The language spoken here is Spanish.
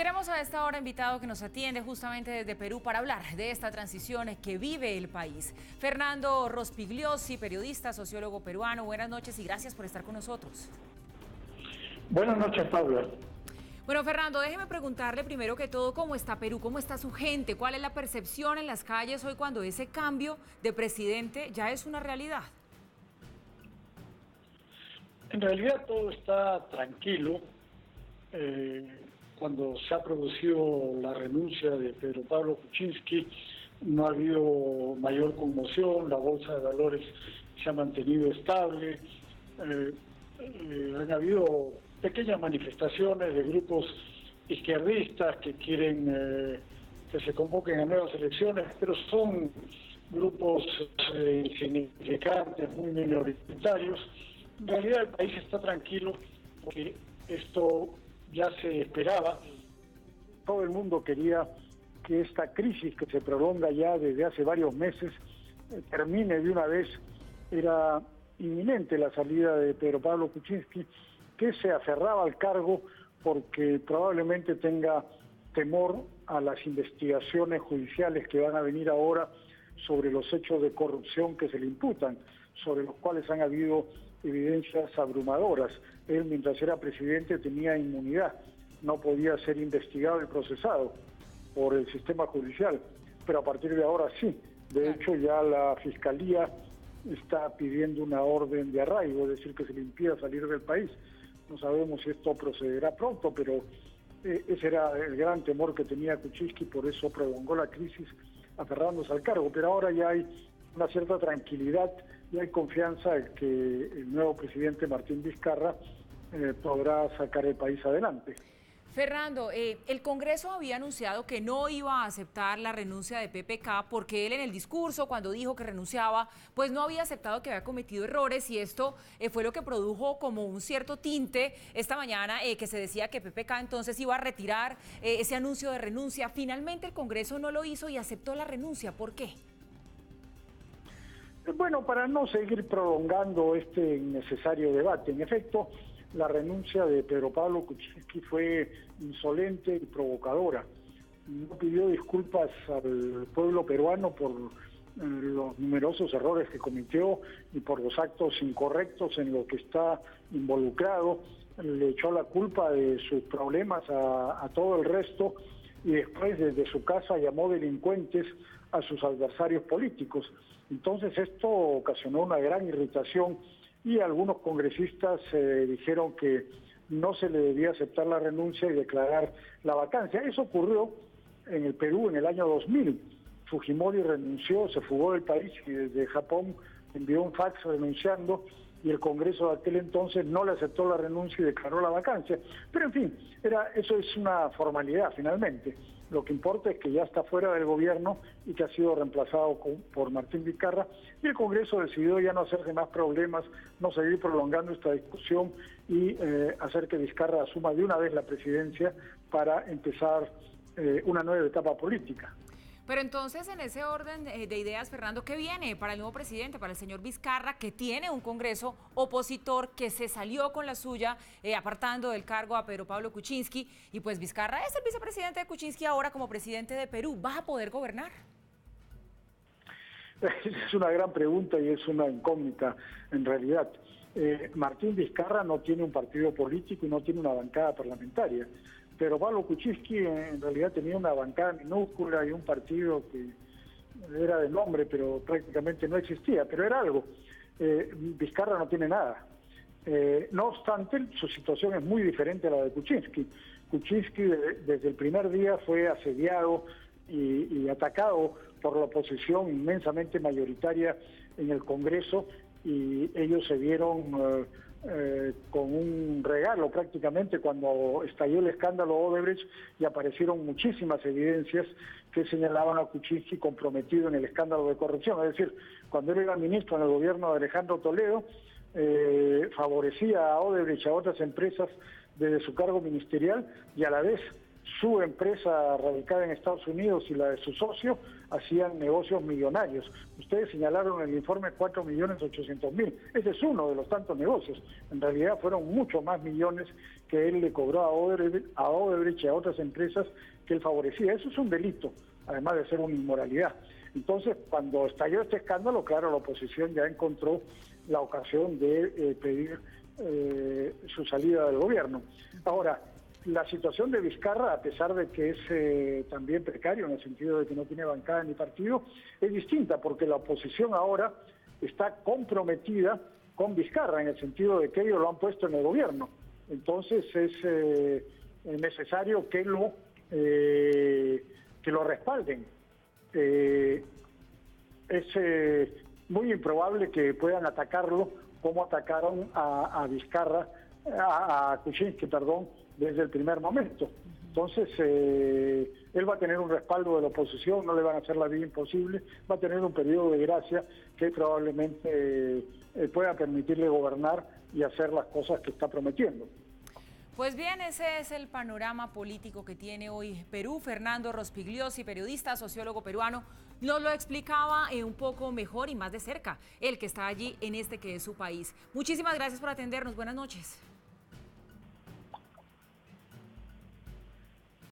tenemos a esta hora invitado que nos atiende justamente desde Perú para hablar de esta transición que vive el país. Fernando Rospigliosi, periodista, sociólogo peruano. Buenas noches y gracias por estar con nosotros. Buenas noches, Paula. Bueno, Fernando, déjeme preguntarle primero que todo cómo está Perú, cómo está su gente, cuál es la percepción en las calles hoy cuando ese cambio de presidente ya es una realidad. En realidad todo está tranquilo. Cuando se ha producido la renuncia de Pedro Pablo Kuczynski, no ha habido mayor conmoción, la bolsa de valores se ha mantenido estable, han habido pequeñas manifestaciones de grupos izquierdistas que quieren que se convoquen a nuevas elecciones, pero son grupos insignificantes, muy minoritarios. En realidad el país está tranquilo porque esto ya se esperaba. Todo el mundo quería que esta crisis que se prolonga ya desde hace varios meses termine de una vez. Era inminente la salida de Pedro Pablo Kuczynski, que se aferraba al cargo porque probablemente tenga temor a las investigaciones judiciales que van a venir ahora sobre los hechos de corrupción que se le imputan, sobre los cuales han habido evidencias abrumadoras. Él, mientras era presidente, tenía inmunidad, no podía ser investigado y procesado por el sistema judicial, pero a partir de ahora sí. De hecho, ya la Fiscalía está pidiendo una orden de arraigo, es decir, que se le impida salir del país. No sabemos si esto procederá pronto, pero ese era el gran temor que tenía Kuczynski, por eso prolongó la crisis aferrándose al cargo. Pero ahora ya hay una cierta tranquilidad y hay confianza en que el nuevo presidente Martín Vizcarra podrá sacar el país adelante. Fernando, el Congreso había anunciado que no iba a aceptar la renuncia de PPK porque él en el discurso, cuando dijo que renunciaba, pues no había aceptado que había cometido errores y esto fue lo que produjo como un cierto tinte esta mañana que se decía que PPK entonces iba a retirar ese anuncio de renuncia. Finalmente el Congreso no lo hizo y aceptó la renuncia. ¿Por qué? Bueno, para no seguir prolongando este innecesario debate. En efecto, la renuncia de Pedro Pablo Kuczynski fue insolente y provocadora. No pidió disculpas al pueblo peruano por los numerosos errores que cometió y por los actos incorrectos en los que está involucrado. Le echó la culpa de sus problemas a todo el resto y después desde su casa llamó delincuentes a sus adversarios políticos. Entonces esto ocasionó una gran irritación y algunos congresistas dijeron que no se le debía aceptar la renuncia y declarar la vacancia. Eso ocurrió en el Perú en el año 2000. Fujimori renunció, se fugó del país y desde Japón envió un fax renunciando y el Congreso de aquel entonces no le aceptó la renuncia y declaró la vacancia. Pero en fin, eso es una formalidad finalmente. Lo que importa es que ya está fuera del gobierno y que ha sido reemplazado por Martín Vizcarra y el Congreso decidió ya no hacerse más problemas, no seguir prolongando esta discusión y hacer que Vizcarra asuma de una vez la presidencia para empezar una nueva etapa política. Pero entonces, en ese orden de ideas, Fernando, ¿qué viene para el nuevo presidente, para el señor Vizcarra, que tiene un Congreso opositor que se salió con la suya, apartando del cargo a Pedro Pablo Kuczynski? Y pues Vizcarra es el vicepresidente de Kuczynski ahora como presidente de Perú. ¿Va a poder gobernar? Es una gran pregunta y es una incógnita en realidad. Martín Vizcarra no tiene un partido político y no tiene una bancada parlamentaria. Pero Pablo Kuczynski en realidad tenía una bancada minúscula y un partido que era de nombre, pero prácticamente no existía, pero era algo. Vizcarra no tiene nada. No obstante, su situación es muy diferente a la de Kuczynski. Kuczynski desde el primer día fue asediado y atacado por la oposición inmensamente mayoritaria en el Congreso y ellos se vieron con un regalo prácticamente cuando estalló el escándalo Odebrecht y aparecieron muchísimas evidencias que señalaban a Kuczynski comprometido en el escándalo de corrupción. Es decir, cuando él era ministro en el gobierno de Alejandro Toledo, favorecía a Odebrecht y a otras empresas desde su cargo ministerial y a la vez su empresa radicada en Estados Unidos y la de su socio hacían negocios millonarios. Ustedes señalaron en el informe 4.800.000. Ese es uno de los tantos negocios. En realidad fueron mucho más millones que él le cobró a Odebrecht y a otras empresas que él favorecía. Eso es un delito, además de ser una inmoralidad. Entonces, cuando estalló este escándalo, claro, la oposición ya encontró la ocasión de pedir su salida del gobierno. Ahora, la situación de Vizcarra, a pesar de que es también precario en el sentido de que no tiene bancada ni partido, es distinta porque la oposición ahora está comprometida con Vizcarra en el sentido de que ellos lo han puesto en el gobierno. Entonces es necesario que lo respalden. Es muy improbable que puedan atacarlo como atacaron a Vizcarra, a Kuczynski, perdón, desde el primer momento. Entonces, él va a tener un respaldo de la oposición, no le van a hacer la vida imposible, va a tener un periodo de gracia que probablemente pueda permitirle gobernar y hacer las cosas que está prometiendo. Pues bien, ese es el panorama político que tiene hoy Perú. Fernando Rospigliosi, periodista, sociólogo peruano, nos lo explicaba un poco mejor y más de cerca, él que está allí en este que es su país. Muchísimas gracias por atendernos. Buenas noches.